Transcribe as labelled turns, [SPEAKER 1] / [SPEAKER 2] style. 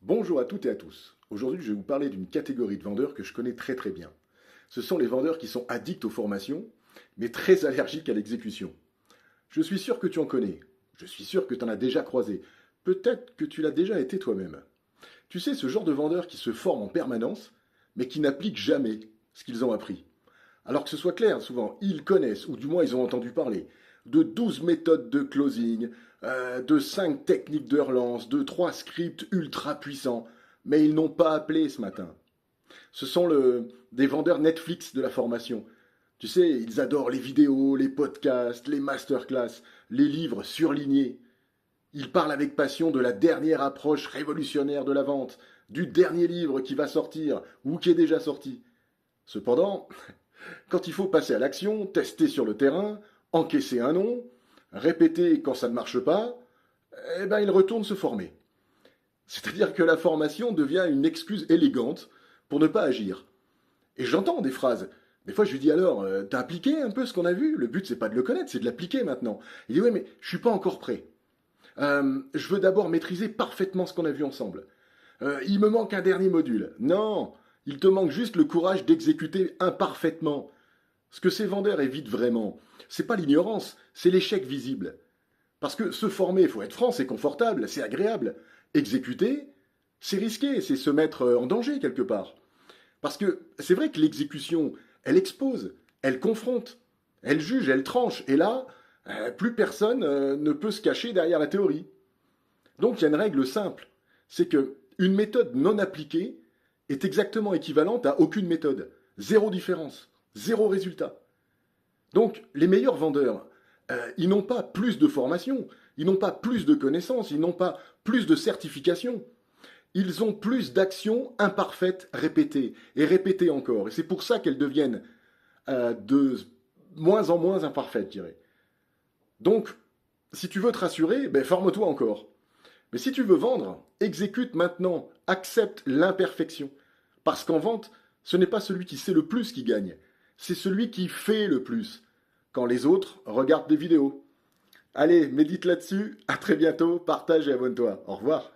[SPEAKER 1] Bonjour à toutes et à tous. Aujourd'hui, je vais vous parler d'une catégorie de vendeurs que je connais très très bien. Ce sont les vendeurs qui sont addicts aux formations, mais très allergiques à l'exécution. Je suis sûr que tu en connais. Je suis sûr que tu en as déjà croisé. Peut-être que tu l'as déjà été toi-même. Tu sais, ce genre de vendeurs qui se forment en permanence, mais qui n'appliquent jamais ce qu'ils ont appris. Alors que ce soit clair, souvent, ils connaissent, ou du moins ils ont entendu parler, de 12 méthodes de closing, de 5 techniques de relance, de 3 scripts ultra puissants, mais ils n'ont pas appelé ce matin. Ce sont des vendeurs Netflix de la formation. Tu sais, ils adorent les vidéos, les podcasts, les masterclass, les livres surlignés. Ils parlent avec passion de la dernière approche révolutionnaire de la vente, du dernier livre qui va sortir ou qui est déjà sorti. Cependant, quand il faut passer à l'action, tester sur le terrain, encaisser un nom, répéter quand ça ne marche pas, eh ben il retourne se former. C'est-à-dire que la formation devient une excuse élégante pour ne pas agir. Et j'entends des phrases. Des fois, je lui dis alors, t'as appliqué un peu ce qu'on a vu? Le but, c'est pas de le connaître, c'est de l'appliquer maintenant. Il dit, ouais, mais je suis pas encore prêt. Je veux d'abord maîtriser parfaitement ce qu'on a vu ensemble. Il me manque un dernier module. Non, il te manque juste le courage d'exécuter imparfaitement. Ce que ces vendeurs évitent vraiment, c'est pas l'ignorance, c'est l'échec visible. Parce que se former, il faut être franc, c'est confortable, c'est agréable. Exécuter, c'est risqué, c'est se mettre en danger quelque part. Parce que c'est vrai que l'exécution, elle expose, elle confronte, elle juge, elle tranche. Et là, plus personne ne peut se cacher derrière la théorie. Donc il y a une règle simple, c'est que une méthode non appliquée est exactement équivalente à aucune méthode. Zéro différence, zéro résultat. Donc les meilleurs vendeurs, ils n'ont pas plus de formation, ils n'ont pas plus de connaissances, ils n'ont pas plus de certification. Ils ont plus d'actions imparfaites répétées et répétées encore. Et c'est pour ça qu'elles deviennent de moins en moins imparfaites, je dirais. Donc, si tu veux te rassurer, ben, forme-toi encore. Mais si tu veux vendre, exécute maintenant, accepte l'imperfection. Parce qu'en vente, ce n'est pas celui qui sait le plus qui gagne, c'est celui qui fait le plus, quand les autres regardent des vidéos. Allez, médite là-dessus, à très bientôt, partage et abonne-toi. Au revoir.